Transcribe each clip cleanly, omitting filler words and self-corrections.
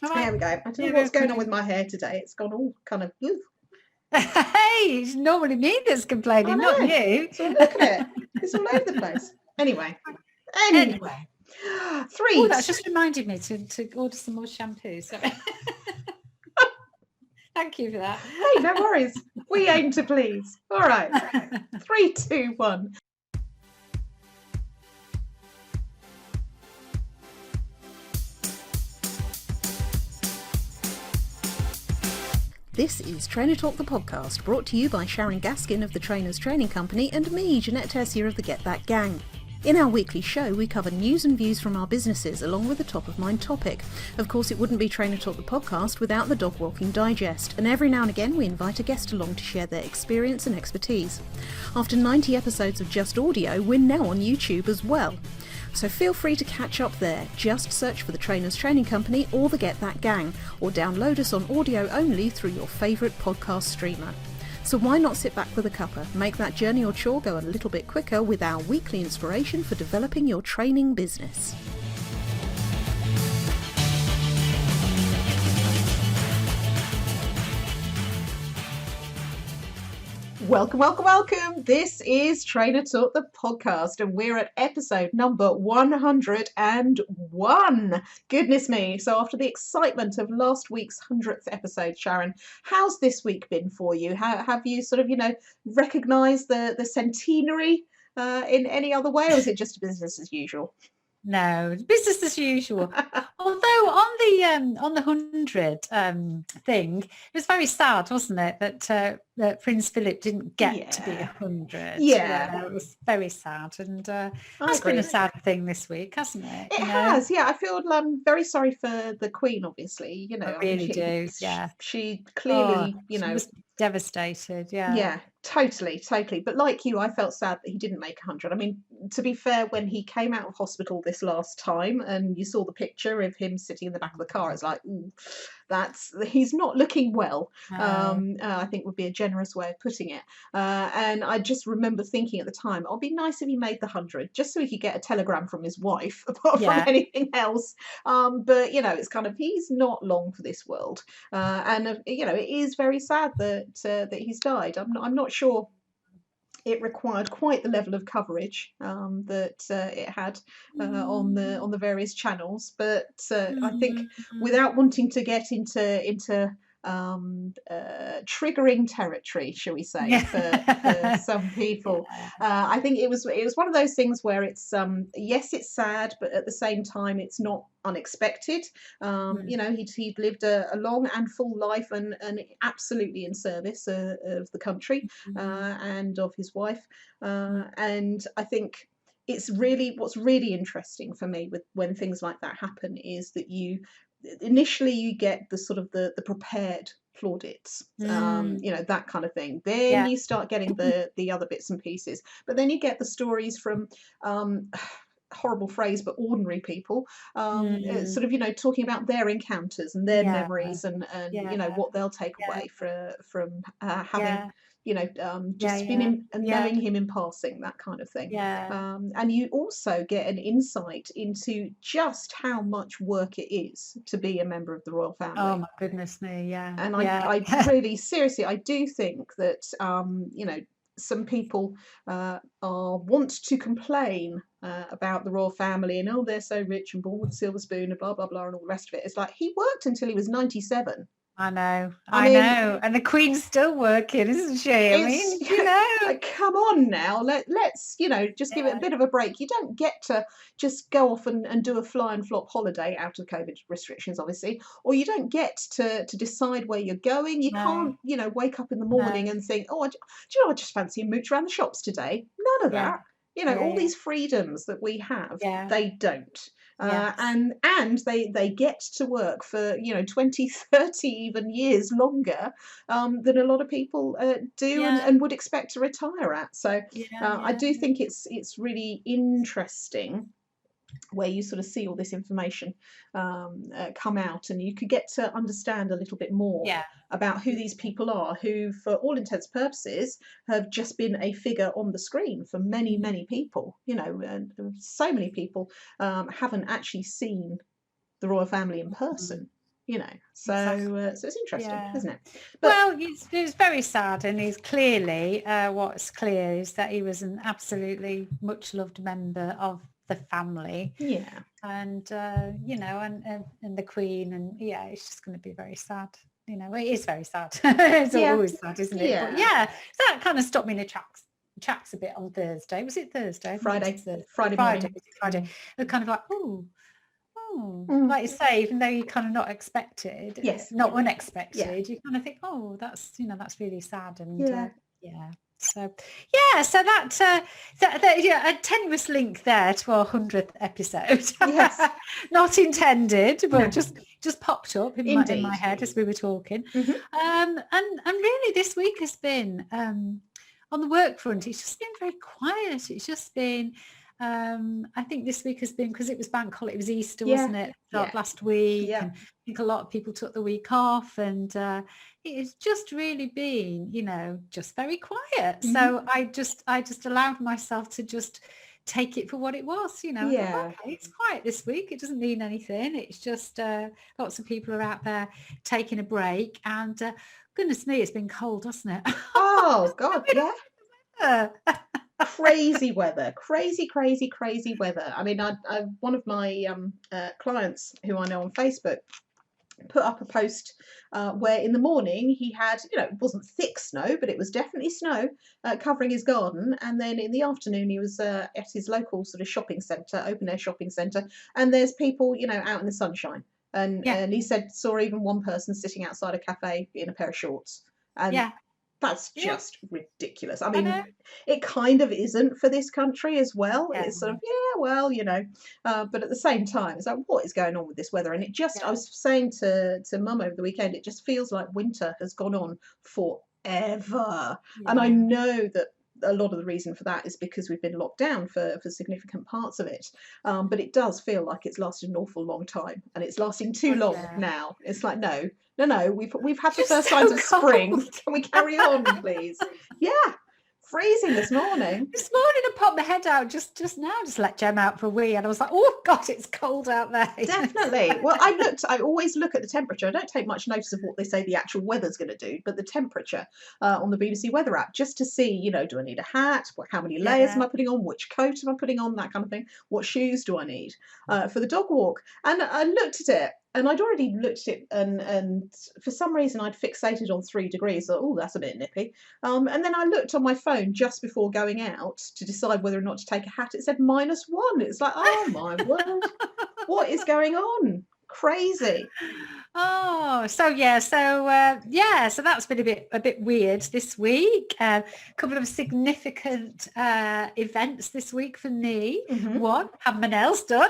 All right. There we go. I don't know what's going on with my hair today. It's gone all kind of... Hey, it's normally me that's complaining, not you. So look at it. It's all over the place. Anyway. 3. Oh, that's just reminded me to order some more shampoo. Sorry. Thank you for that. Hey, no worries. We aim to please. All right. 3, 2, 1. This is Trainer Talk, the podcast, brought to you by Sharon Gaskin of the Trainers Training Company and me, Jeanette Tessier of the Get That Gang. In our weekly show, we cover news and views from our businesses, along with a top-of-mind topic. Of course, it wouldn't be Trainer Talk, the podcast, without the Dog Walking Digest, and every now and again we invite a guest along to share their experience and expertise. After 90 episodes of just audio, we're now on YouTube as well. So feel free to catch up there. Just search for the Trainers Training Company or the Get That Gang, or download us on audio only through your favourite podcast streamer. So why not sit back with a cuppa, make that journey or chore go a little bit quicker with our weekly inspiration for developing your training business. Welcome, welcome, welcome. This is Trainer Talk, the podcast, and we're at episode number 101. Goodness me. So after the excitement of last week's 100th episode, Sharon, how's this week been for you? How have you sort of, recognised the centenary in any other way, or is it just business as usual? No, business as usual. Although on the 100 thing, it was very sad, wasn't it, that Prince Philip didn't get to be 100. Yeah, it was very sad, and that's been a sad thing this week, hasn't it? It has. Yeah, I feel very sorry for the Queen. Obviously, I really do. Yeah, she clearly, she was devastated. Yeah, totally. But like you, I felt sad that he didn't make 100. I mean, to be fair, when he came out of hospital this last time and you saw the picture of him sitting in the back of the car, it's like, ooh, he's not looking well. I think would be a generous way of putting it. And I just remember thinking at the time, it'd be nice if he made the 100, just so he could get a telegram from his wife, apart from anything else. But it's kind of, he's not long for this world, and it is very sad that he's died. I'm not sure it required quite the level of coverage that it had on the various channels, but I think without wanting to get into triggering territory, shall we say, for some people, I think it was one of those things where it's yes, it's sad, but at the same time it's not unexpected. He'd lived a long and full life, and absolutely in service of the country and of his wife, and I think what's really interesting for me when things like that happen is that initially you get the sort of the prepared plaudits, that kind of thing. Then you start getting the other bits and pieces, but then you get the stories from horrible phrase, but ordinary people, sort of talking about their encounters and their memories and what they'll take away from having just been knowing him in passing, that kind of thing. And you also get an insight into just how much work it is to be a member of the royal family. Oh my goodness me. And I really seriously, I do think that some people want to complain about the royal family and they're so rich and born with a silver spoon and blah blah blah and all the rest of it. It's like, he worked until he was 97. I know. And the Queen's still working, isn't she? I mean, come on now. Let's just give it a bit of a break. You don't get to just go off and do a fly and flop holiday out of COVID restrictions, obviously, or you don't get to decide where you're going. You can't, wake up in the morning and think, do you know, I just fancy a mooch around the shops today. None of that. All these freedoms that we have, they don't. And they get to work for 20, 30 even years longer than a lot of people do and would expect to retire at. So I do think it's really interesting where you sort of see all this information come out, and you could get to understand a little bit more about who these people are, who for all intents and purposes have just been a figure on the screen for many, many people. And so many people haven't actually seen the royal family in person. So Exactly. so it's interesting, Yeah. isn't it? But Well, it's very sad, and he's clearly, what's clear is that he was an absolutely much loved member of the family, yeah, and and the Queen, and yeah, it's just going to be very sad. It is very sad. It's yeah, always sad, isn't it? But yeah. yeah, so that kind of stopped me in the tracks a bit on Thursday. Was it Thursday? I think it was Thursday. Friday Friday. morning. Was it Friday? It kind of like, oh, Mm. like you say, even though you kind of not expected, Yes. not Yeah. unexpected, you kind of think, oh, that's really sad, and Yeah. yeah. So yeah, so that yeah, a tenuous link there to our 100th episode. Yes. Not intended, but No. just popped up in Indeed. my head as we were talking. Mhm. And really this week has been on the work front, it's just been very quiet. It's just been I think this week has been, because it was bank holiday, it was Easter, Yeah. wasn't it? Yeah. Last week. Yeah. And I think a lot of people took the week off, and it's just really been, just very quiet. Mhm. So I just allowed myself to just take it for what it was. I thought, Yeah. okay, it's quiet this week. It doesn't mean anything. It's just lots of people are out there taking a break, and goodness me, it's been cold, hasn't it? Oh God, yeah. Yeah. Crazy weather, crazy weather. I mean, I one of my clients who I know on Facebook put up a post where in the morning he had, it wasn't thick snow, but it was definitely snow covering his garden. And then in the afternoon, he was at his local sort of shopping centre, open air shopping centre, and there's people, out in the sunshine. And he said saw even one person sitting outside a cafe in a pair of shorts. And Yeah. that's just ridiculous. I I mean, know. it kind of isn't for this country as well. Yeah. It's sort of, but at the same time, it's like, what is going on with this weather? And it just, I was saying to Mum over the weekend, it just feels like winter has gone on forever. And I know that a lot of the reason for that is because we've been locked down for significant parts of it. But it does feel like it's lasted an awful long time, and it's lasting too long now. It's like, no, we've had the first signs of spring. Can we carry on, please? Yeah. Freezing this morning. This morning I popped my head out just now, just let Jem out for a wee, and I was like, oh God, it's cold out there. Definitely. Well, I always look at the temperature. I don't take much notice of what they say the actual weather's going to do, but the temperature on the BBC weather app, just to see, do I need a hat? How many layers am I putting on? Which coat am I putting on? That kind of thing. What shoes do I need for the dog walk? And I looked at it, and I'd already looked at it, and for some reason I'd fixated on 3 degrees. So, oh, that's a bit nippy. And then I looked on my phone just before going out to decide whether or not to take a hat. It said -1. It's like, oh my word, what is going on? Crazy. Oh, so that's been a bit weird this week. A couple of significant events this week for me. Mhm. One, have my nails done.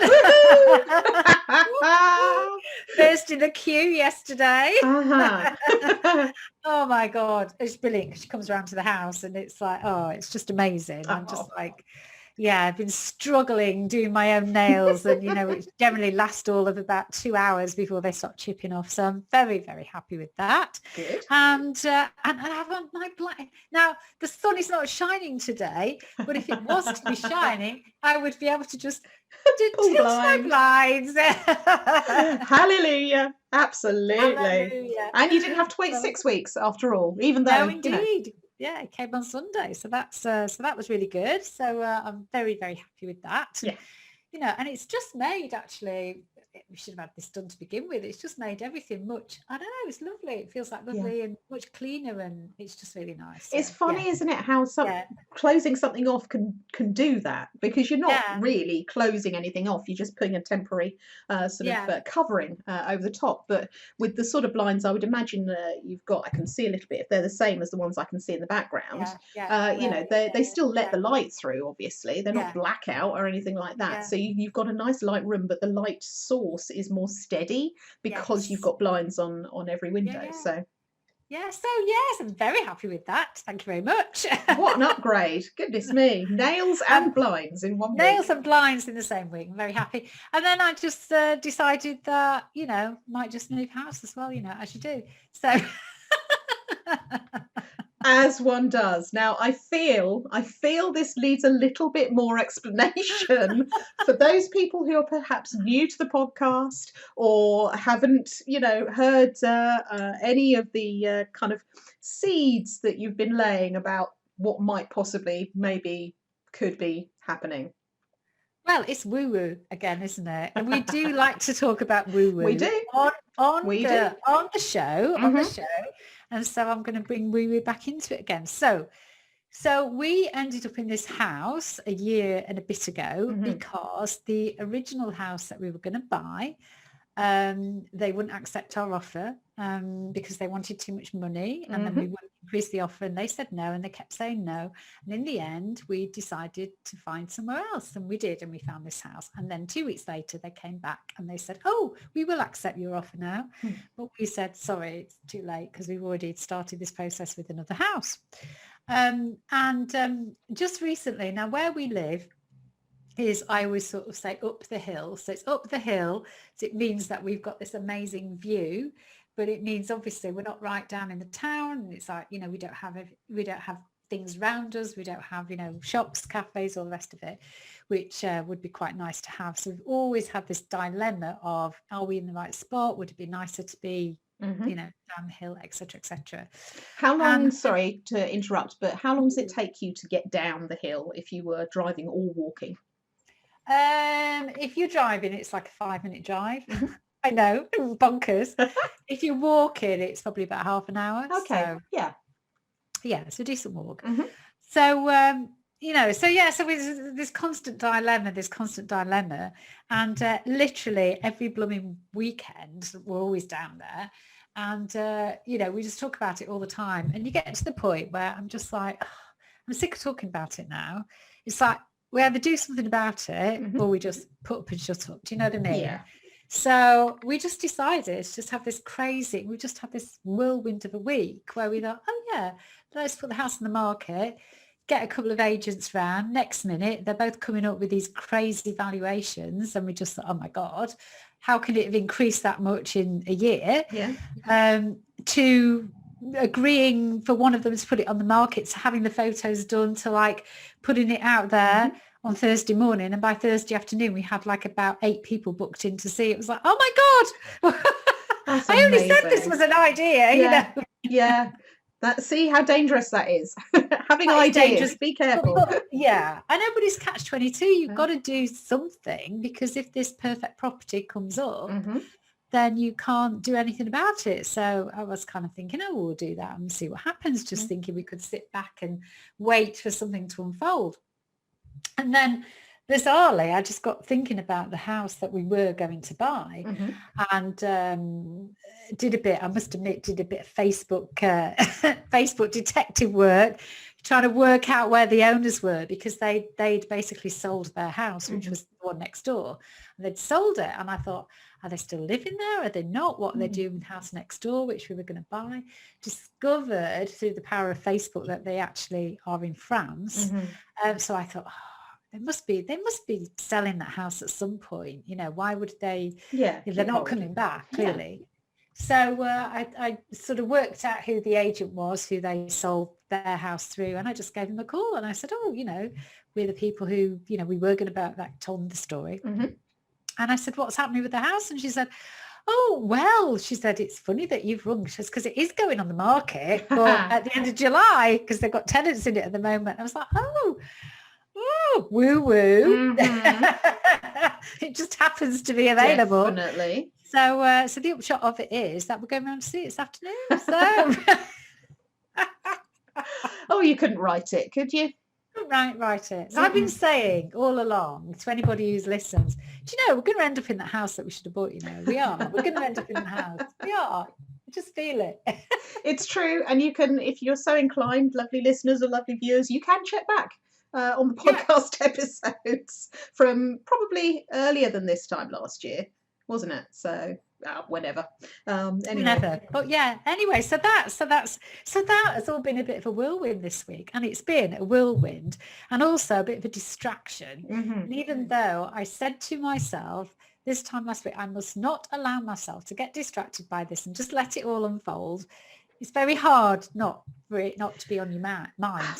First in the queue yesterday. Uh-huh. Oh my God, it's brilliant. She comes around to the house, and it's like, oh, it's just amazing. I'm just like, yeah, I've been struggling doing my own nails, and it generally lasts all of about 2 hours before they start chipping off. So I'm very, very happy with that. Good. And I have on my black. Now the sun is not shining today, but if it was to be shining, I would be able to just Pull tilt my blinds. Hallelujah. Absolutely. Hallelujah. And you didn't have to wait 6 weeks after all, even though, No, indeed. Yeah, it came on Sunday, so that was really good. So I'm very, very happy with that. Yeah. And it's just made, actually, we should have had this done to begin with. It's just made everything much, I don't know, it's lovely. It feels like lovely and much cleaner, and it's just really nice. It's funny, isn't it, how closing something off can do that, because you're not really closing anything off. You're just putting a temporary covering over the top. But with the sort of blinds I would imagine you've got, I can see a little bit, if they're the same as the ones I can see in the background. They still let the light through, obviously. They're not blackout or anything like that. So you've got a nice light room, but the light source is more steady because you've got blinds on every window. So yes, I'm very happy with that. Thank you very much. What an upgrade. Goodness me. Nails and blinds in one week. Nails and blinds in the same week. I'm very happy. And then I just decided that, might just move house as well, as you do. So As one does. Now, I feel this needs a little bit more explanation for those people who are perhaps new to the podcast or haven't, heard any of the kind of seeds that you've been laying about what might possibly, maybe, could be happening. Well, it's woo-woo again, isn't it? And we do like to talk about woo-woo We do. on We the do. on the show, and so I'm going to bring woo-woo back into it again. So we ended up in this house a year and a bit ago because the original house that we were going to buy, they wouldn't accept our offer because they wanted too much money, and then we wouldn't increase the offer, and they said no, and they kept saying no, and in the end we decided to find somewhere else, and we did, and we found this house. And then 2 weeks later they came back and they said, oh, we will accept your offer now. But we said, sorry, it's too late because we've already started this process with another house. And just recently, now where we live is, I always sort of say, up the hill. So it's up the hill. So it means that we've got this amazing view, but it means obviously we're not right down in the town. And it's like, we don't have things around us. We don't have, shops, cafes, all the rest of it, which would be quite nice to have. So we've always had this dilemma of, are we in the right spot? Would it be nicer to be downhill, etc., etc. How long, sorry to interrupt, but how long does it take you to get down the hill if you were driving or walking? If you're driving, it's like a 5-minute drive. I know, bonkers. If you're walking, it's probably about half an hour. Okay. So, yeah, it's a decent walk. So so with this constant dilemma, and literally every blooming weekend we're always down there, and we just talk about it all the time, and you get to the point where I'm just like, I'm sick of talking about it now. It's like we either do something about it or we just put up and shut up. Do you know what I mean? Yeah. So we just decided to just have this whirlwind of a week where we thought, oh yeah, let's put the house on the market, get a couple of agents round. Next minute, they're both coming up with these crazy valuations. And we just thought, oh my God, how can it have increased that much in a year? Yeah. To agreeing for one of them to put it on the market, to having the photos done, to like putting it out there on Thursday morning, and by Thursday afternoon we had like about 8 people booked in to see it. Was like, oh my God, I only said this was an idea. Yeah. See how dangerous that is. Having ideas, dangerous. Be careful. But, I know, but it's catch-22. You've got to do something, because if this perfect property comes up, then you can't do anything about it. So I was kind of thinking, we'll do that and see what happens, just thinking we could sit back and wait for something to unfold. And then bizarrely, I just got thinking about the house that we were going to buy, and did a bit of Facebook Facebook detective work, trying to work out where the owners were, because they'd basically sold their house, which was the one next door, and they'd sold it. And I thought, are they still living there? Are they not? What are they doing with the house next door, which we were going to buy? Discovered through the power of Facebook that they actually are in France. So I thought, they must be selling that house at some point. Why would they? If they're not coming back, clearly. So I sort of worked out who the agent was, who they sold their house through, and I just gave them a call, and I said, we're the people who, we were going to told them the story. And I said, what's happening with the house? And she said, oh, well, she said, it's funny that you've rung, because it is going on the market, but at the end of July, because they've got tenants in it at the moment. I was like, oh, woo-woo. It just happens to be available. Definitely. So the upshot of it is that we're going around to see it this afternoon. So oh, you couldn't write it, could you? Write it. So I've been saying all along to anybody who's listens, do you know, we're going to end up in that house that we should have bought, we are. We're going to end up in the house. We are. I just feel it. It's true. And you can, if you're so inclined, lovely listeners or lovely viewers, you can check back on the podcast episodes from probably earlier than this time last year, wasn't it? So whenever. Anyway. Whenever. But anyway, so that has all been a bit of a whirlwind this week, and it's been a whirlwind and also a bit of a distraction. And even though I said to myself this time last week, I must not allow myself to get distracted by this and just let it all unfold, it's very hard not to be on your mind.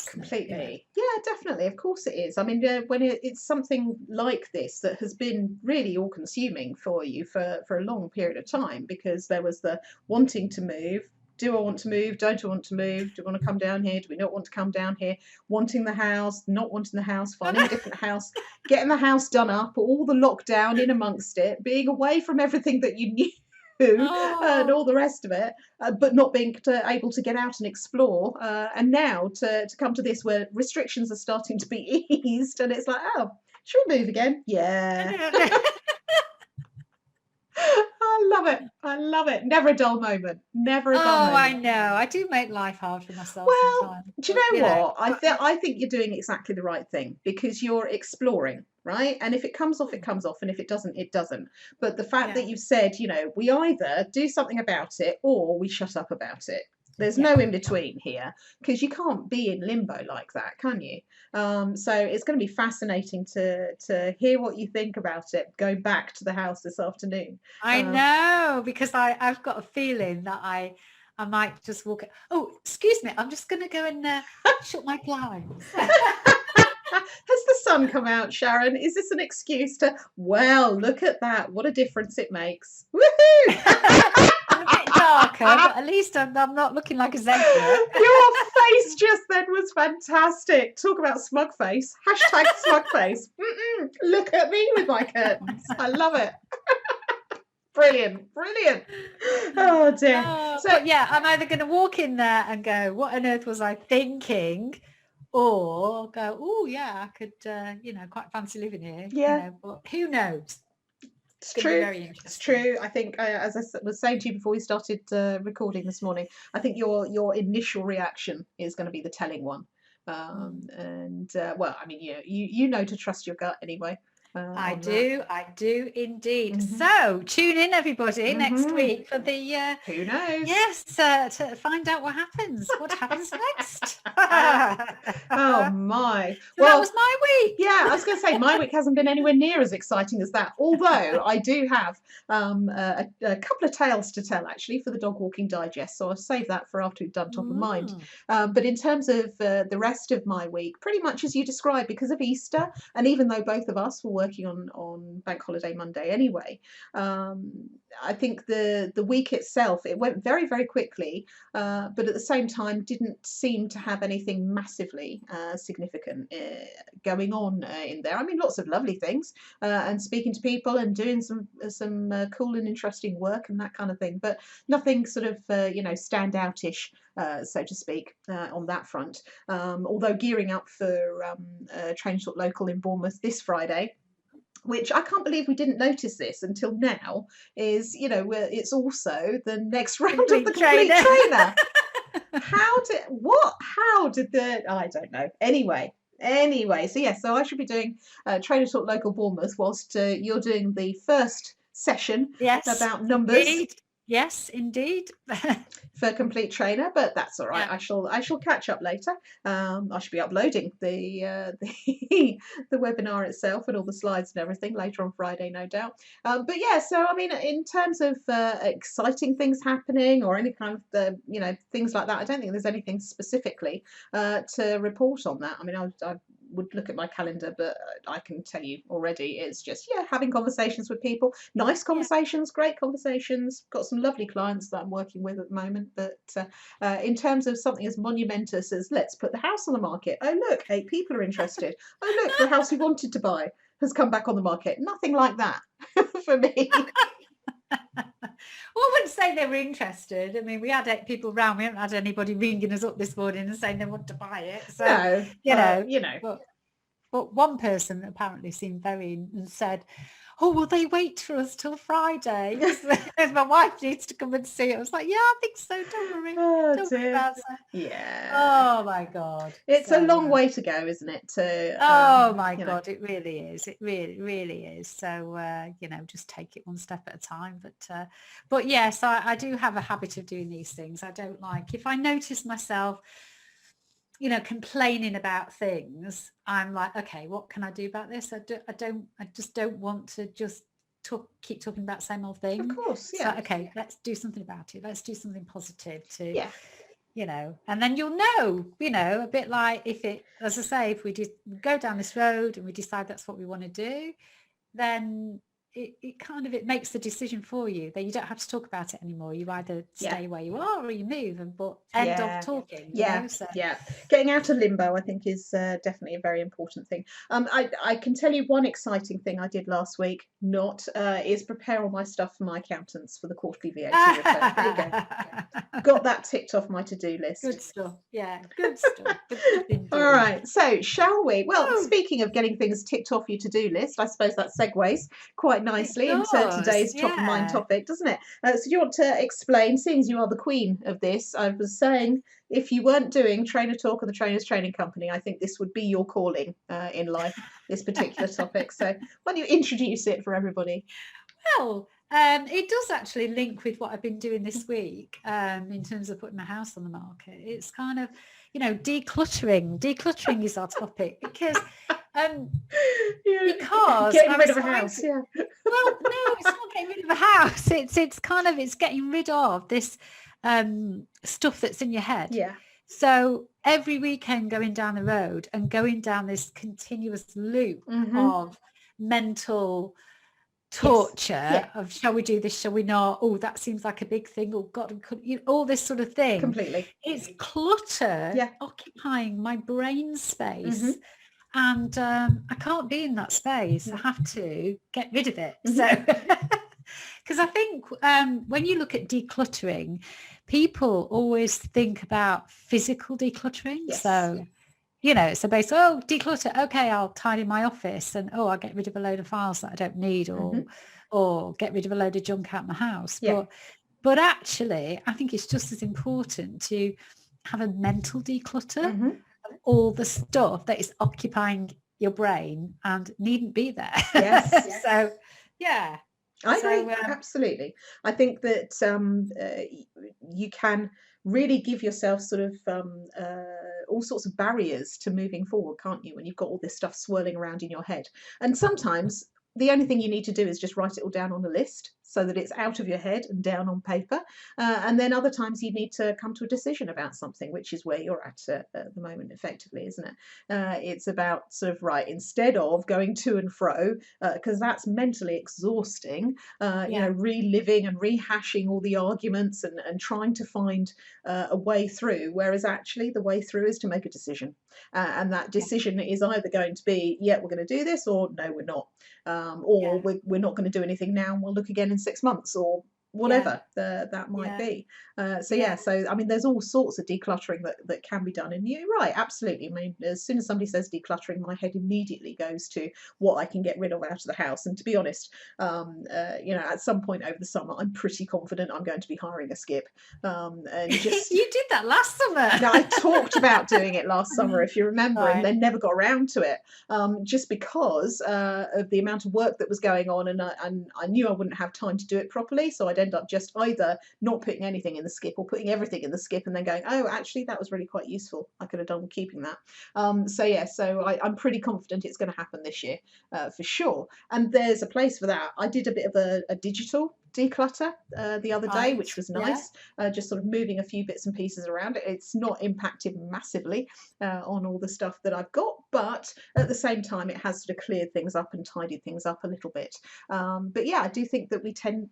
Completely. Yeah, definitely. Of course it is. I mean, when it's something like this that has been really all consuming for you for a long period of time, because there was the wanting to move. Do I want to move? Don't I want to move? Do I want to come down here? Do we not want to come down here? Wanting the house, not wanting the house, finding a different house, getting the house done up, all the lockdown in amongst it, being away from everything that you knew and all the rest of it, but not being able to get out and explore. And now to come to this where restrictions are starting to be eased, and it's like, oh, should we move again? Yeah. I love it. I love it. Never a dull moment. Never a dull moment. I know. I do make life hard for myself sometimes. Do you know what? I think you're doing exactly the right thing, because you're exploring, right? And if it comes off, it comes off. And if it doesn't, it doesn't. But the fact that you've said, we either do something about it or we shut up about it. There's no in between here, because you can't be in limbo like that, can you? So it's going to be fascinating to hear what you think about it. Go back to the house this afternoon. I know, because I've got a feeling that I might just walk. Oh, excuse me, I'm just going to go and shut my blinds. Has the sun come out, Sharon? Is this an excuse to? Well, look at that! What a difference it makes! Woohoo! I'm a bit darker, but at least I'm not looking like a zebra. Your face just then was fantastic. Talk about smug face. Hashtag smug face. Look at me with my curtains. I love it. Brilliant. Oh dear. I'm either going to walk in there and go, what on earth was I thinking? Or go, oh yeah, I could, quite fancy living here. Yeah. But who knows? It's true. It's true. I think, as I was saying to you before we started recording this morning, I think your initial reaction is going to be the telling one. Well, I mean, you know to trust your gut anyway. I do indeed. So tune in, everybody, next week for the who knows? Yes, to find out what happens next. Oh my! So that was my week. Yeah, I was going to say my week hasn't been anywhere near as exciting as that. Although I do have a couple of tales to tell actually for the Dog Walking Digest. So I'll save that for after we've done Top of Mind. But in terms of the rest of my week, pretty much as you described, because of Easter, and even though both of us were working on Bank Holiday Monday anyway, I think the week itself, it went very, very quickly, but at the same time didn't seem to have anything massively significant going on in there. I mean, lots of lovely things and speaking to people and doing some cool and interesting work and that kind of thing, but nothing sort of standoutish, so to speak, on that front. Although gearing up for Train Talk Local in Bournemouth this Friday, which I can't believe we didn't notice this until now, is, it's also the next round of the Complete Trainer. How did I don't know. Anyway, so I should be doing Trainer Talk Local Bournemouth whilst you're doing the first session about numbers. Indeed. Yes, indeed. For Complete Trainer, but that's all right. Yeah. I shall catch up later. I should be uploading the webinar itself and all the slides and everything later on Friday, no doubt. But yeah, so I mean, in terms of exciting things happening or any kind of things like that, I don't think there's anything specifically to report on that. I mean, I would look at my calendar, but I can tell you already it's just having conversations with people, nice conversations, great conversations. Got some lovely clients that I'm working with at the moment, but in terms of something as monumentous as let's put the house on the market, oh look, 8 people are interested, oh look, the house we wanted to buy has come back on the market, nothing like that for me. Well, I wouldn't say they were interested. I mean, we had 8 people round. We haven't had anybody ringing us up this morning and saying they want to buy it. So, But one person apparently seemed and said, oh, will they wait for us till Friday? My wife needs to come and see it. I was like, yeah, I think so. Don't worry. Don't worry about it. Yeah. Oh, my God. It's a long way to go, isn't it? God, it really is. It really, really is. So, just take it one step at a time. But yes, I do have a habit of doing these things. I don't like, if I notice myself, complaining about things, I'm like, okay, what can I do about this? I just don't want to just keep talking about the same old thing. Of course, yeah. So, okay, let's do something about it. Let's do something positive to and then you'll know, a bit like as I say, if we just go down this road and we decide that's what we want to do, then it makes the decision for you. Then you don't have to talk about it anymore. You either stay where you are or you move, but end of talking. So. Getting out of limbo, I think, is definitely a very important thing. I can tell you one exciting thing I did last week. Is prepare all my stuff for my accountants for the quarterly VAT return. There you go. Got that ticked off my to-do list. Good stuff. Yeah, good stuff. All right. So, shall we? Well, speaking of getting things ticked off your to-do list, I suppose that segues quite nicely into today's top of mind topic, doesn't it? So do you want to explain, seeing as you are the queen of this? I was saying, if you weren't doing Trainer Talk or the Trainers Training Company, I think this would be your calling in life, this particular topic. So why don't you introduce it for everybody? Well, it does actually link with what I've been doing this week in terms of putting my house on the market. It's kind of, decluttering. Decluttering is our topic because getting rid of a house. Well, no, it's not getting rid of a house. It's getting rid of this stuff that's in your head. Yeah. So every weekend going down the road and going down this continuous loop of mental torture of shall we do this, shall we not, oh that seems like a big thing, oh god, all this sort of thing. Completely. It's clutter occupying my brain space. And I can't be in that space. I have to get rid of it. So because I think when you look at decluttering, people always think about physical decluttering. So so basically, declutter. Okay, I'll tidy my office, and I'll get rid of a load of files that I don't need, or get rid of a load of junk out my house. But actually, I think it's just as important to have a mental declutter of all the stuff that is occupying your brain and needn't be there. Yes. So, yeah. I agree, absolutely. I think that you can really give yourself sort of all sorts of barriers to moving forward, can't you, when you've got all this stuff swirling around in your head. And sometimes the only thing you need to do is just write it all down on a list so that it's out of your head and down on paper. And then other times you need to come to a decision about something, which is where you're at the moment, effectively, isn't it? It's about sort of, right, instead of going to and fro, because that's mentally exhausting, reliving and rehashing all the arguments and trying to find a way through, whereas actually the way through is to make a decision. And that decision is either going to be, we're going to do this, or no, we're not. We're not going to do anything now and we'll look again in 6 months, or whatever that might be. So I mean, there's all sorts of decluttering that can be done, and you're right, absolutely. I mean, as soon as somebody says decluttering, my head immediately goes to what I can get rid of out of the house. And to be honest, at some point over the summer, I'm pretty confident I'm going to be hiring a skip. And just you did that last summer. Now, I talked about doing it last summer, if you remember, and then never got around to it, just because of the amount of work that was going on, and I knew I wouldn't have time to do it properly, so I'd end up just either not putting anything in the skip or putting everything in the skip and then going, oh, actually that was really quite useful, I could have done with keeping that. So I'm pretty confident it's going to happen this year, for sure. And there's a place for that. I did a bit of a digital declutter the other day, which was nice. Just sort of moving a few bits and pieces around. It's not impacted massively on all the stuff that I've got, but at the same time it has sort of cleared things up and tidied things up a little bit. But yeah, I do think that we can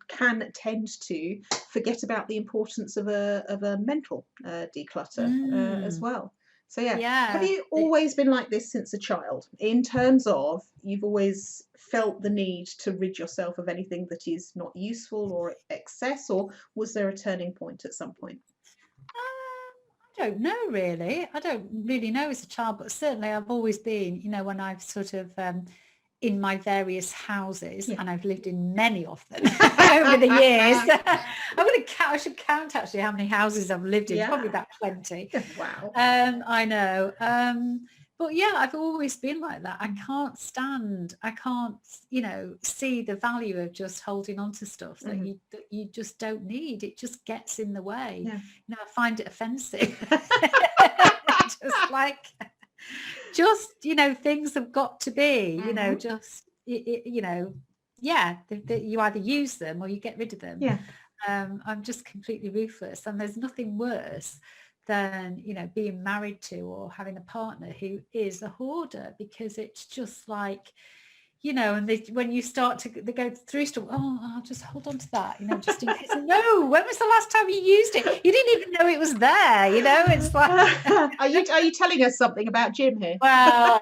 tend to forget about the importance of a mental declutter as well. So have you always been like this since a child, in terms of you've always felt the need to rid yourself of anything that is not useful or excess, or was there a turning point at some point? I don't know, really. I don't really know as a child, but certainly I've always been, when I've sort of in my various houses, and I've lived in many of them over the years. I should count actually how many houses I've lived in, probably about 20. Wow. I know. But yeah, I've always been like that. I can't see the value of just holding on to stuff that you just don't need. It just gets in the way. I find it offensive. Things have got to be, you either use them or you get rid of them. I'm just completely ruthless, and there's nothing worse than, you know, being married to or having a partner who is a hoarder, because it's just like, you know, and when you start to they go through stuff, oh, I'll just hold on to that, you know, just in case. No, when was the last time you used it? You didn't even know it was there, you know. It's like, are you telling us something about Jim here? well,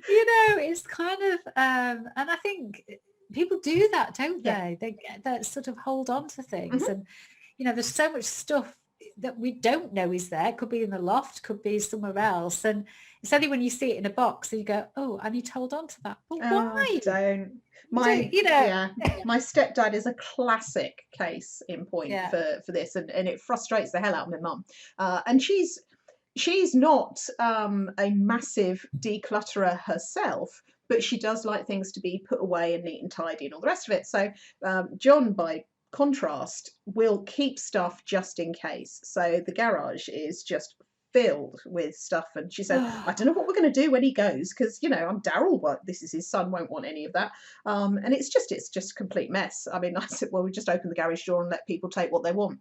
you know, it's kind of, and I think people do that, don't they? They get that sort of hold on to things, and you know, there's so much stuff that we don't know is there. Could be in the loft, could be somewhere else, and it's only when you see it in a box and you go, oh, I need to hold on to that. But why? Don't. You know, My stepdad is a classic case in point for this, and it frustrates the hell out of my mum. And she's not a massive declutterer herself, but she does like things to be put away and neat and tidy and all the rest of it. So John, by contrast, will keep stuff just in case. So the garage is just filled with stuff, and she said, I don't know what we're going to do when he goes, because, you know, I'm Daryl, but this is his son, won't want any of that. And it's just a complete mess. I mean, I said, well, we just open the garage door and let people take what they want,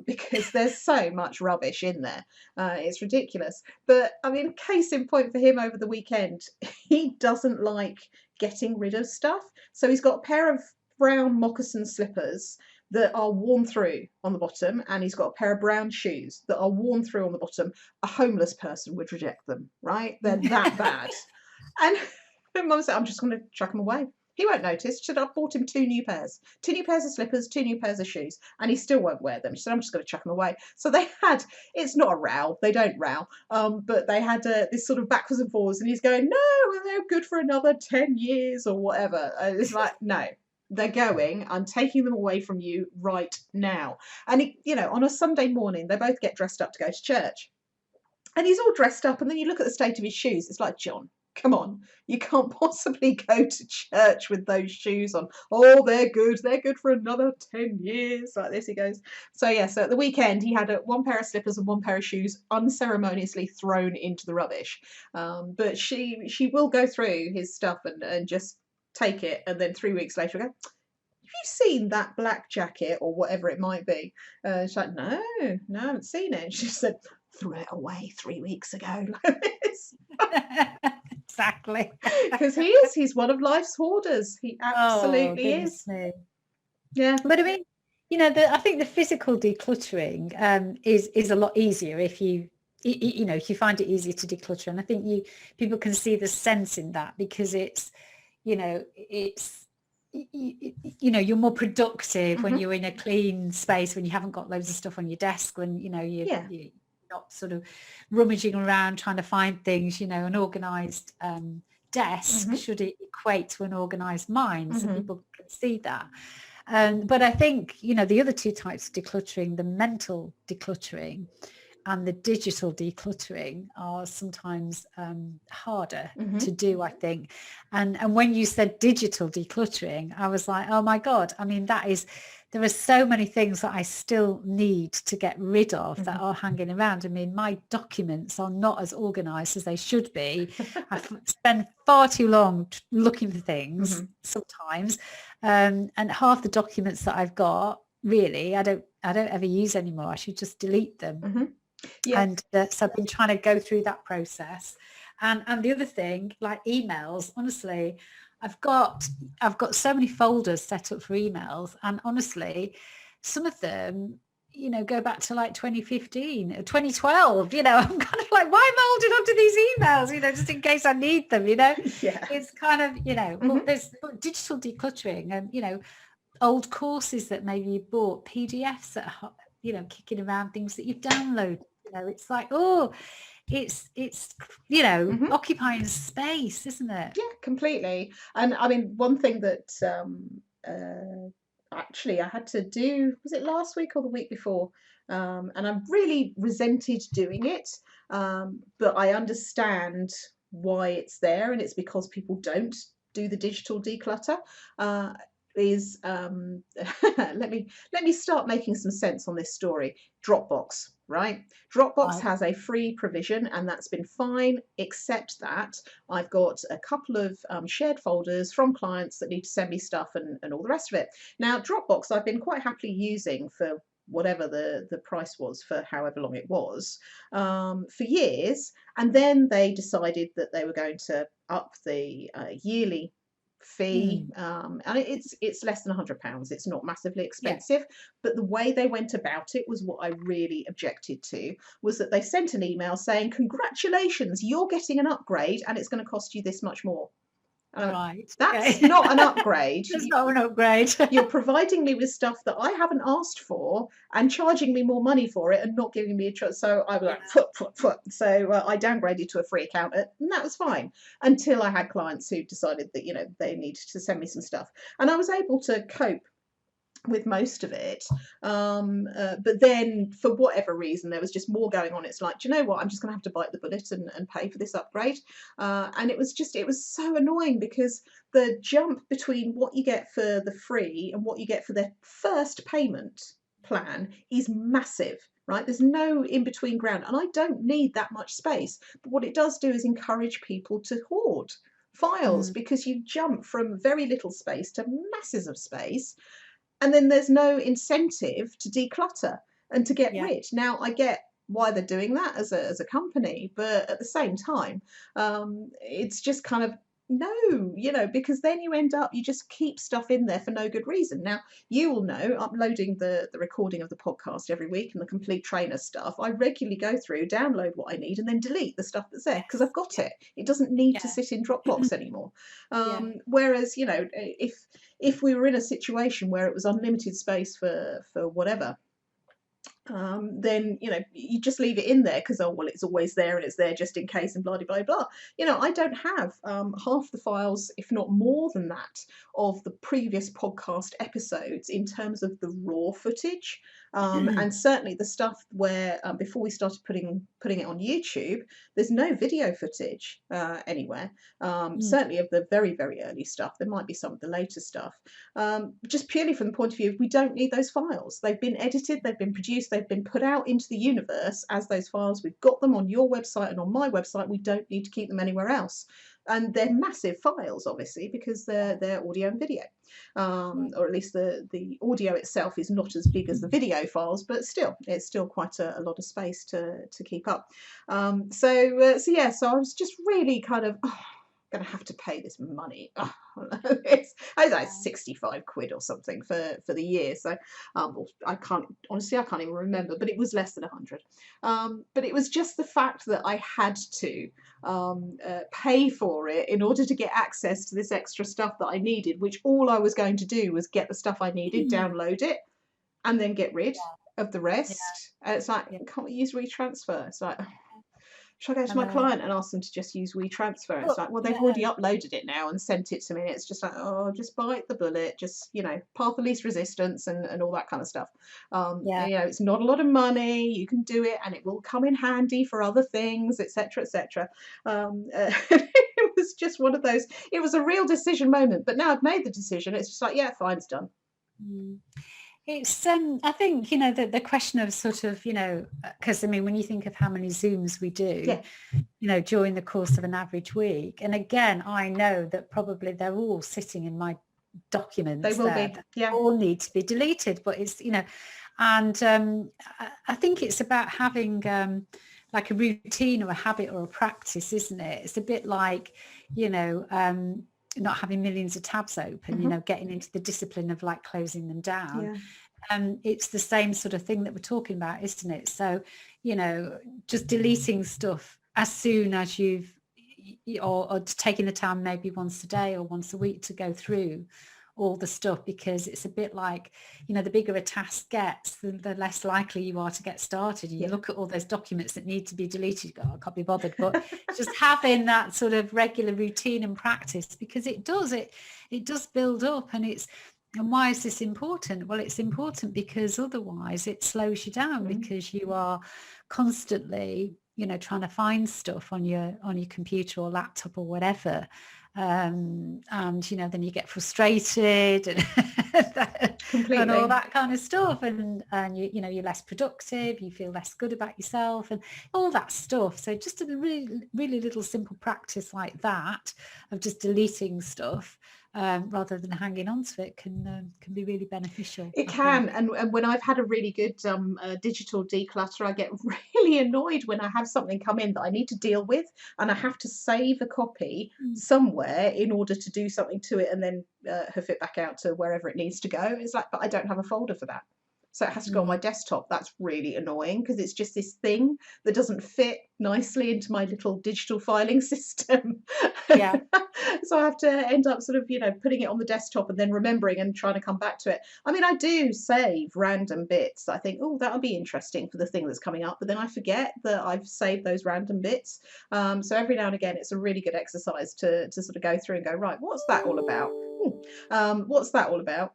because there's so much rubbish in there. It's ridiculous. But I mean, case in point for him over the weekend, he doesn't like getting rid of stuff. So he's got a pair of brown moccasin slippers that are worn through on the bottom, and he's got a pair of brown shoes that are worn through on the bottom. A homeless person would reject them, right? They're that bad. And Mum said, I'm just going to chuck them away. He won't notice. She said, I've bought him two new pairs of slippers, 2 new pairs of shoes, and he still won't wear them. She said, I'm just going to chuck them away. So they had, it's not a row, they don't row, but they had this sort of backwards and forwards, and he's going, no, they're good for another 10 years or whatever. And it's like, no. They're going. I'm taking them away from you right now. And, you know, on a Sunday morning, they both get dressed up to go to church. And he's all dressed up. And then you look at the state of his shoes. It's like, John, come on. You can't possibly go to church with those shoes on. Oh, they're good. They're good for another 10 years. Like this, he goes. So, yeah, so at the weekend, he had one pair of slippers and one pair of shoes unceremoniously thrown into the rubbish. But she will go through his stuff and just take it, and then 3 weeks later go, have you seen that black jacket or whatever it might be? She's like, no, I haven't seen it. And she said, threw it away 3 weeks ago. Like this. Exactly. Because he's one of life's hoarders. He absolutely is. Me. Yeah. But I mean, you know, I think the physical decluttering is a lot easier if you know, if you find it easier to declutter. And I think people can see the sense in that, because it's, you know, it's, you know, you're more productive when you're in a clean space, when you haven't got loads of stuff on your desk, when, you know, you're not sort of rummaging around trying to find things. You know, an organised desk should equate to an organised mind, so people can see that. But I think, you know, the other two types of decluttering, the mental decluttering and the digital decluttering, are sometimes harder to do, I think. And when you said digital decluttering, I was like, oh my God, I mean, there are so many things that I still need to get rid of that are hanging around. I mean, my documents are not as organized as they should be. I spend far too long looking for things sometimes. And half the documents that I've got, really, I don't ever use anymore. I should just delete them. Yeah. And so I've been trying to go through that process. And the other thing, like emails, honestly, I've got so many folders set up for emails, and honestly, some of them, you know, go back to like 2015 or 2012. You know, I'm kind of like, why am I holding onto these emails, you know, just in case I need them, you know? It's kind of, you know, there's digital decluttering, and, you know, old courses that maybe you bought, PDFs that are, you know, kicking around, things that you've downloaded. You know, it's like, it's you know, occupying space, isn't it? Yeah, completely. And I mean, one thing that actually I had to do, was it last week or the week before? And I really resented doing it, but I understand why it's there, and it's because people don't do the digital declutter. Let me start making some sense on this story. Dropbox, right? Dropbox has a free provision, and that's been fine, except that I've got a couple of shared folders from clients that need to send me stuff and all the rest of it. Now, Dropbox I've been quite happily using for whatever the price was for however long it was, for years. And then they decided that they were going to up the yearly fee, Mm. and it's less than £100. It's not massively Yeah. expensive, but the way they went about it was what I really objected to. Was that they sent an email saying, congratulations, you're getting an upgrade and it's going to cost you this much more. Right. That's Okay. not an upgrade. That's not an upgrade. You're providing me with stuff that I haven't asked for and charging me more money for it and not giving me a choice. So I was Yeah. like, foot. So I downgraded to a free account, and that was fine until I had clients who decided that, they needed to send me some stuff. And I was able to cope with most of it, but then for whatever reason there was just more going on. It's like, do you know what, I'm just gonna have to bite the bullet and pay for this upgrade. And it was so annoying because the jump between what you get for the free and what you get for the first payment plan is massive, right? There's no in between ground, and I don't need that much space, but what it does do is encourage people to hoard files, because you jump from very little space to masses of space, and then there's no incentive to declutter and to get Yeah. rid. Now, I get why they're doing that as a company, but at the same time, it's just kind of no, because then you just keep stuff in there for no good reason. Now, you will know, uploading the recording of the podcast every week and the complete trainer stuff, I regularly go through, download what I need, and then delete the stuff that's there because I've got it. It doesn't need to Yeah. sit in Dropbox anymore. Yeah. Whereas, if we were in a situation where it was unlimited space for whatever, then you just leave it in there because, oh well, it's always there and it's there just in case and blah blah blah. I don't have half the files, if not more than that, of the previous podcast episodes in terms of the raw footage, and certainly the stuff where before we started putting it on YouTube, there's no video footage anywhere. Certainly of the very very early stuff. There might be some of the later stuff, just purely from the point of view of we don't need those files. They've been edited, they've been produced, they've been put out into the universe as those files. We've got them on your website and on my website. We don't need to keep them anywhere else. And they're massive files, obviously, because they're audio and video, or at least the audio itself is not as big as the video files, but still, it's still quite a lot of space to keep up. So I was just really kind of, going to have to pay this money. It's like 65 quid or something for the year. So I can't even remember, but it was less than 100. But it was just the fact that I had to pay for it in order to get access to this extra stuff that I needed, which all I was going to do was get the stuff I needed, download it, and then get rid of the rest. And it's like, can't we use WeTransfer? It's like, should I go to my client and ask them to just use WeTransfer? It's like, well, they've already uploaded it now and sent it to me. It's just like, oh, just bite the bullet, just, path of least resistance and all that kind of stuff. It's not a lot of money. You can do it and it will come in handy for other things, etc., etc. It was just one of those, it was a real decision moment. But now I've made the decision. It's just like, yeah, fine, it's done. It's I think the question of sort of because I mean when you think of how many Zooms we do during the course of an average week, and again I know that probably they're all sitting in my documents. They will be, They all need to be deleted, but it's and I think it's about having like a routine or a habit or a practice, isn't it? It's a bit like not having millions of tabs open, getting into the discipline of like closing them down. It's the same sort of thing that we're talking about, isn't it? So, just deleting stuff as soon as you've, or taking the time maybe once a day or once a week to go through all the stuff, because it's a bit like, the bigger a task gets, the less likely you are to get started. And you look at all those documents that need to be deleted, you go, I can't be bothered. But just having that sort of regular routine and practice, because it does build up. And why is this important? Well, it's important because otherwise it slows you down, because you are constantly, trying to find stuff on your computer or laptop or whatever. And then you get frustrated and, and all that kind of stuff, and you're less productive, you feel less good about yourself and all that stuff. So just a really, really little simple practice like that of just deleting stuff rather than hanging on to it can be really beneficial, It I think. can, and when I've had a really good digital declutter, I get really annoyed when I have something come in that I need to deal with, and I have to save a copy Mm. somewhere in order to do something to it, and then hoof it back out to wherever it needs to go. It's like, but I don't have a folder for that. So it has to go on my desktop. That's really annoying because it's just this thing that doesn't fit nicely into my little digital filing system. Yeah. So I have to end up sort of, putting it on the desktop and then remembering and trying to come back to it. I mean, I do save random bits that I think, oh, that'll be interesting for the thing that's coming up, but then I forget that I've saved those random bits. So every now and again, it's a really good exercise to sort of go through and go, right, what's that all about? What's that all about?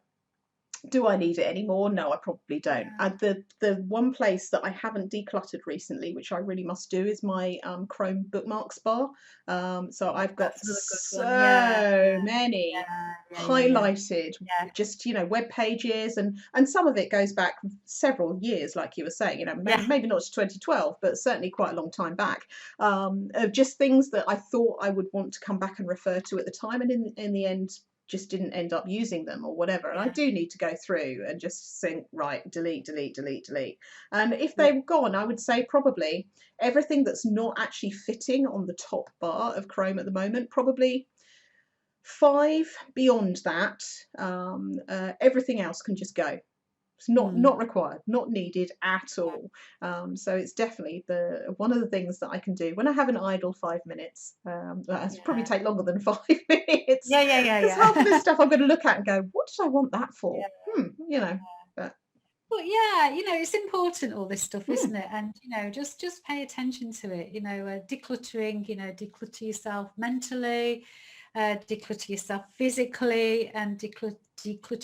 Do I need it anymore? No, I probably don't. The one place that I haven't decluttered recently, which I really must do, is my Chrome bookmarks bar. So I've got so many highlighted, just web pages, and some of it goes back several years, like you were saying. Maybe not to 2012, but certainly quite a long time back. Of just things that I thought I would want to come back and refer to at the time, and in the end, just didn't end up using them or whatever. And I do need to go through and just think, right, delete. And if they were gone, I would say probably everything that's not actually fitting on the top bar of Chrome at the moment, probably 5 beyond that. Everything else can just go. It's not required, not needed at all. So it's definitely one of the things that I can do when I have an idle 5 minutes. It's probably take longer than 5 minutes. Because half of this stuff I'm going to look at and go, what did I want that for? But well, it's important, all this stuff, isn't it? And just pay attention to it. Decluttering. Declutter yourself mentally, declutter yourself physically, and declutter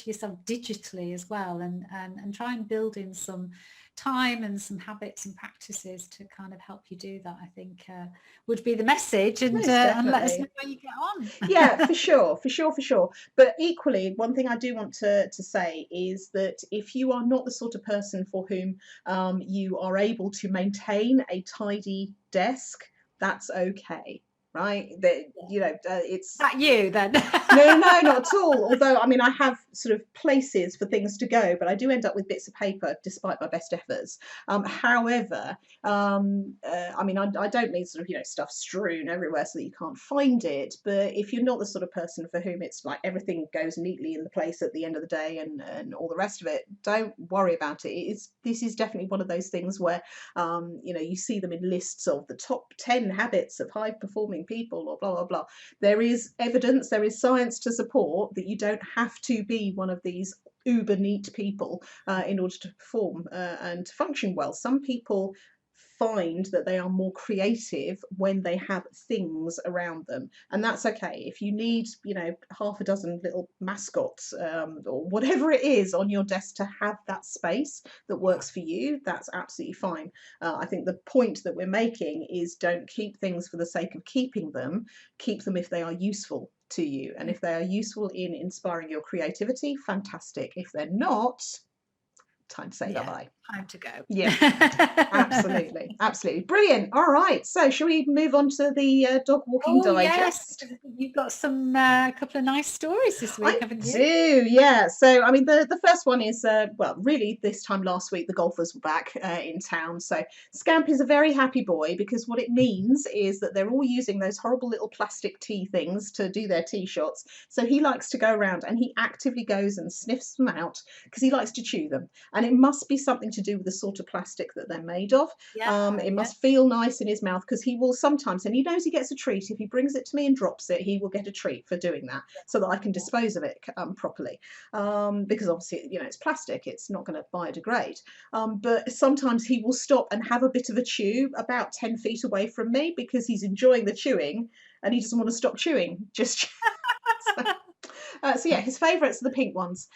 yourself digitally as well, and try and build in some time and some habits and practices to kind of help you do that, I think would be the message. And let us know how you get on. Yeah, for sure. But equally, one thing I do want to say is that if you are not the sort of person for whom you are able to maintain a tidy desk, that's okay. Right, it's not you then. no, not at all. Although, I mean, I have sort of places for things to go, but I do end up with bits of paper despite my best efforts. However, I mean, I don't need sort of stuff strewn everywhere so that you can't find it. But if you're not the sort of person for whom it's like everything goes neatly in the place at the end of the day and all the rest of it, don't worry about it. This is definitely one of those things where you see them in lists of the top 10 habits of high performing people, or blah blah blah. There is evidence, there is science to support that you don't have to be one of these uber neat people in order to perform and to function well. Some people find that they are more creative when they have things around them, and that's okay. If you need half a dozen little mascots or whatever it is on your desk to have that space that works for you, that's absolutely fine. I think the point that we're making is don't keep things for the sake of keeping them. Keep them if they are useful to you, and if they are useful in inspiring your creativity, fantastic. If they're not, time to say bye-bye. Time to go. Yeah, absolutely. Brilliant. All right. So shall we move on to the dog walking digest? Yes. You've got some couple of nice stories this week, haven't you? I do, yeah. So, I mean, the first one is, really, this time last week, the golfers were back in town. So Scamp is a very happy boy because what it means is that they're all using those horrible little plastic tee things to do their tee shots. So he likes to go around and he actively goes and sniffs them out because he likes to chew them. And it must be something to do with the sort of plastic that they're made of. It must feel nice in his mouth because he will sometimes, and he knows he gets a treat, if he brings it to me and drops it, he will get a treat for doing that so that I can dispose of it properly. Because obviously, it's plastic, it's not going to biodegrade. But sometimes he will stop and have a bit of a chew about 10 feet away from me because he's enjoying the chewing and he doesn't want to stop chewing. Just so yeah, his favourites are the pink ones.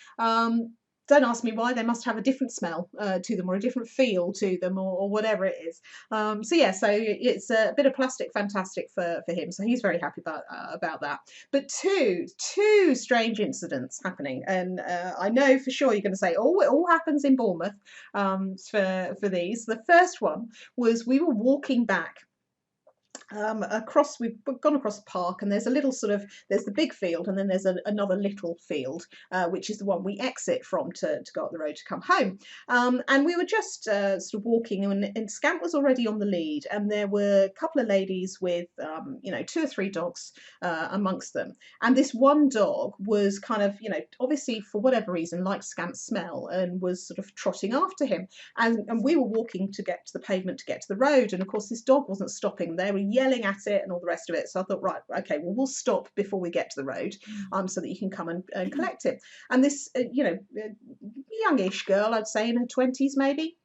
Don't ask me why. They must have a different smell to them or a different feel to them or whatever it is. So it's a bit of plastic fantastic for him. So he's very happy about that. But two strange incidents happening. And I know for sure you're going to say, oh, it all happens in Bournemouth for these. The first one was we were walking back we've gone across the park, and there's a little there's the big field, and then there's another little field, which is the one we exit from to go up the road to come home. And we were just sort of walking, and Scamp was already on the lead, and there were a couple of ladies with, 2 or 3 dogs amongst them. And this one dog was kind of, obviously for whatever reason, liked Scamp's smell and was sort of trotting after him. And we were walking to get to the pavement to get to the road, and of course this dog wasn't stopping. They were yelling at it and all the rest of it. So I thought, right, okay, well, we'll stop before we get to the road, so that you can come and collect it. And this, youngish girl, I'd say in her 20s maybe,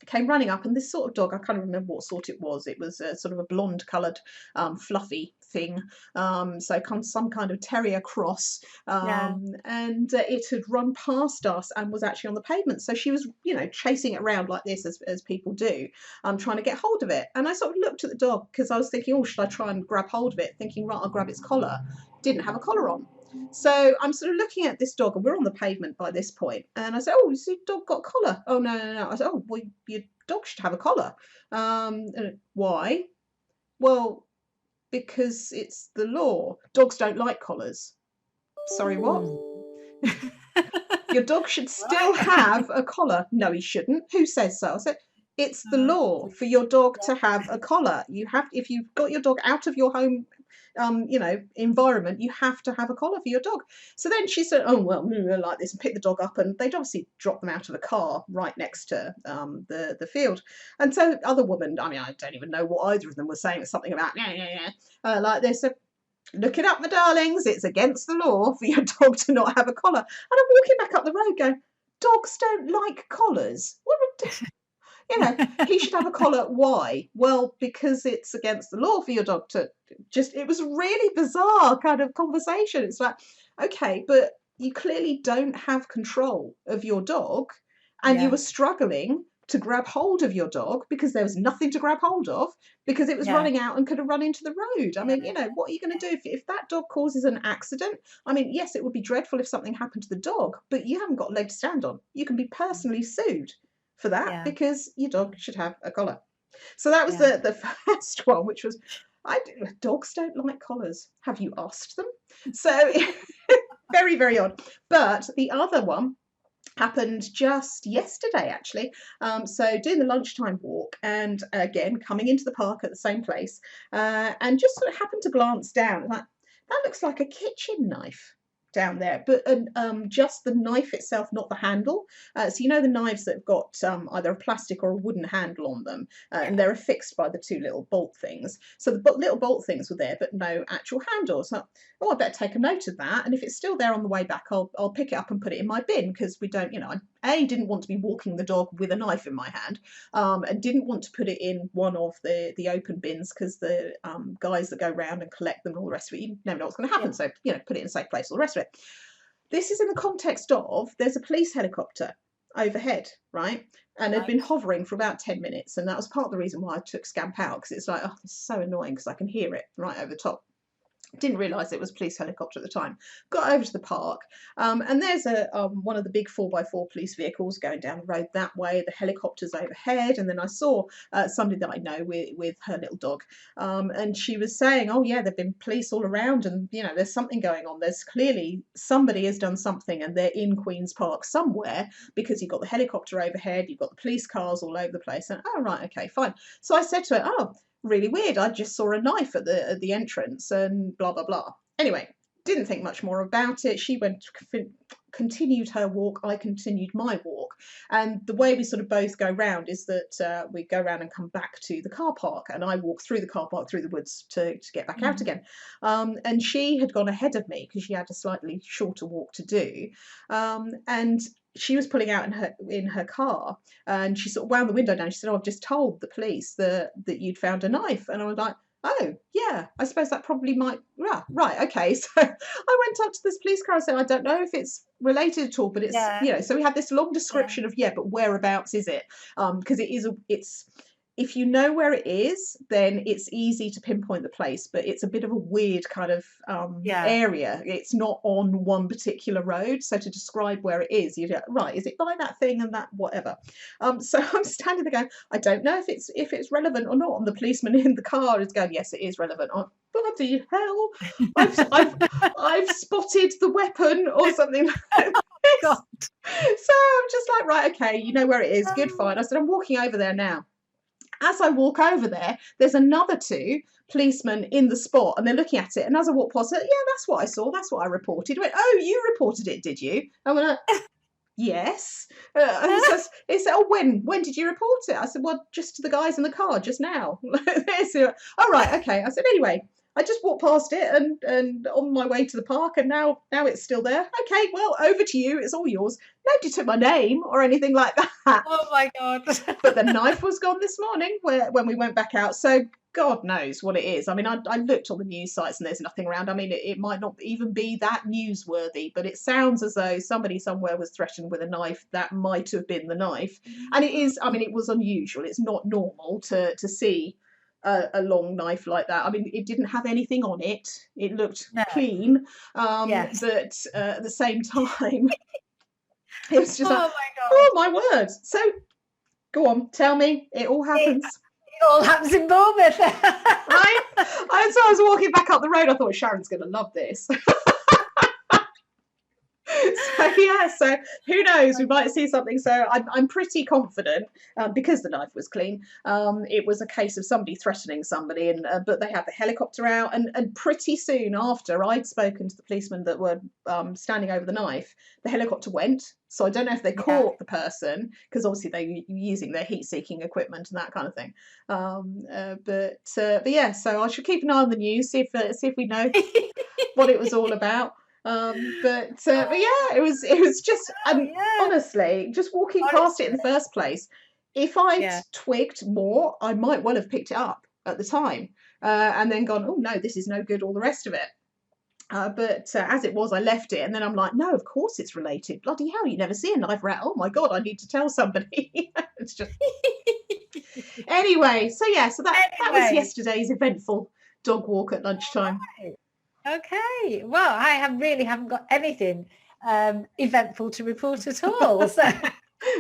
came running up, and this sort of dog, I can't remember what sort it was. It was sort of a blonde coloured, fluffy thing, so some kind of terrier cross, and it had run past us and was actually on the pavement. So she was, chasing it around like this, as people do, trying to get hold of it. And I sort of looked at the dog because I was thinking, oh, should I try and grab hold of it? Thinking, right, I'll grab its collar. Didn't have a collar on. So I'm sort of looking at this dog, and we're on the pavement by this point, and I said, oh, has your dog got a collar? Oh, no. I said, oh, well, your dog should have a collar. Why? Well, because it's the law. Dogs don't like collars. Sorry, what? Your dog should still have a collar. No, he shouldn't. Who says so? I said, it's the law for your dog to have a collar. If you've got your dog out of your home environment, you have to have a collar for your dog. So then she said, oh, well, like this, and picked the dog up, and they'd obviously dropped them out of a car right next to the field. And so other woman, I don't even know what either of them were saying, something about like this. So, look it up, my darlings, it's against the law for your dog to not have a collar. And I'm walking back up the road going, dogs don't like collars. What he should have a collar. Why? Well, because it's against the law for your dog to it was a really bizarre kind of conversation. It's like, okay, but you clearly don't have control of your dog, and you were struggling to grab hold of your dog because there was nothing to grab hold of because it was running out and could have run into the road. I mean, what are you going to do if that dog causes an accident? I mean, yes, it would be dreadful if something happened to the dog, but you haven't got a leg to stand on. You can be personally sued for that because your dog should have a collar. So that was the first one, which was, dogs don't like collars. Have you asked them? So very, very odd. But the other one happened just yesterday, actually. So doing the lunchtime walk, and again, coming into the park at the same place, and just sort of happened to glance down, like, that looks like a kitchen knife down there, but just the knife itself, not the handle. So the knives that have got either a plastic or a wooden handle on them, and they're affixed by the 2 little bolt things. So the little bolt things were there, but no actual handle. So, I better take a note of that, and if it's still there on the way back, I'll pick it up and put it in my bin, because we don't, I didn't want to be walking the dog with a knife in my hand, and didn't want to put it in one of the open bins, because the guys that go round and collect them and all the rest of it, you never know what's going to happen. So put it in a safe place, all the rest of it. This is in the context of, there's a police helicopter overhead, right? And had been hovering for about 10 minutes, and that was part of the reason why I took Scamp out, because it's like, oh, this is so annoying because I can hear it right over the top. Didn't realise it was a police helicopter at the time. Got over to the park, and there's one of the big 4x4 police vehicles going down the road that way. The helicopter's overhead, and then I saw somebody that I know with her little dog, and she was saying, oh yeah, there've been police all around, and there's something going on. There's clearly somebody has done something, and they're in Queen's Park somewhere, because you've got the helicopter overhead, you've got the police cars all over the place. And oh right, okay, fine. So I said to her, oh, really weird, I just saw a knife at the entrance, and blah blah blah. Anyway, didn't think much more about it. She continued her walk, I continued my walk, and the way we sort of both go round is that we go round and come back to the car park, and I walk through the car park through the woods to get back out again, and she had gone ahead of me because she had a slightly shorter walk to do, and she was pulling out in her car, and she sort of wound the window down. She said, oh, I've just told the police that you'd found a knife. And I was like, oh yeah, I suppose that probably might, right, okay. So I went up to this police car and said, I don't know if it's related at all, but it's so we had this long description of but whereabouts is it, because it's if you know where it is, then it's easy to pinpoint the place, but it's a bit of a weird kind of area. It's not on one particular road. So to describe where it is, you go, right, is it by that thing and that whatever? So I'm standing there going, I don't know if it's relevant or not. And the policeman in the car is going, yes, it is relevant. Oh, bloody hell. I've spotted the weapon or something like this. God. So I'm just like, right, okay, you know where it is. Good, fine. I said, I'm walking over there now. As I walk over there, there's another 2 policemen in the spot, and they're looking at it. And as I walk past it, yeah, that's what I saw. That's what I reported. I went, oh, you reported it, did you? I went, yes. And he said, oh, when did you report it? I said, well, just to the guys in the car just now. Oh, right, okay. I said, anyway, I just walked past it and on my way to the park, and now it's still there. Okay, well, over to you. It's all yours. Nobody took my name or anything like that. Oh my God. But the knife was gone this morning when we went back out. So God knows what it is. I mean, I looked on the news sites and there's nothing around. I mean, it might not even be that newsworthy, but it sounds as though somebody somewhere was threatened with a knife. That might have been the knife. And it is, I mean, it was unusual. It's not normal to see a long knife like that. I mean, it didn't have anything on it. It looked clean. Yes. But at the same time, it was just Oh like, my God. oh my word. So go on, tell me. It all happens. It all happens in Bournemouth. Right? So I was walking back up the road. I thought Sharon's going to love this. So yeah, so who knows, we might see something. So I'm pretty confident because the knife was clean. It was a case of somebody threatening somebody, and but they had the helicopter out, and pretty soon after I'd spoken to the policemen that were standing over the knife, the helicopter went. So I don't know if they caught the person, because obviously they were using their heat-seeking equipment and that kind of thing. But yeah, so I should keep an eye on the news, see if we know what it was all about. But yeah, it was just, honestly, just walking past it in the first place, if I'd twigged more, I might well have picked it up at the time, and then gone, oh no, this is no good, all the rest of it. But as it was, I left it, and then I'm like, no, of course it's related. Bloody hell, you never see a knife rat. Oh my God, I need to tell somebody. It's just anyway. So yeah, so that was yesterday's eventful dog walk at lunchtime. Okay, well, I haven't got anything eventful to report at all. So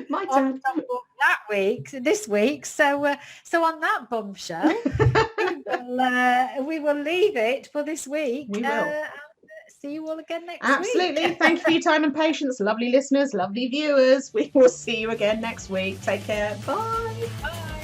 my turn this week. So on that bombshell, we will leave it for this week. We will. See you all again next week. Absolutely. Thank you for your time and patience, lovely listeners, lovely viewers. We will see you again next week. Take care. Bye. Bye.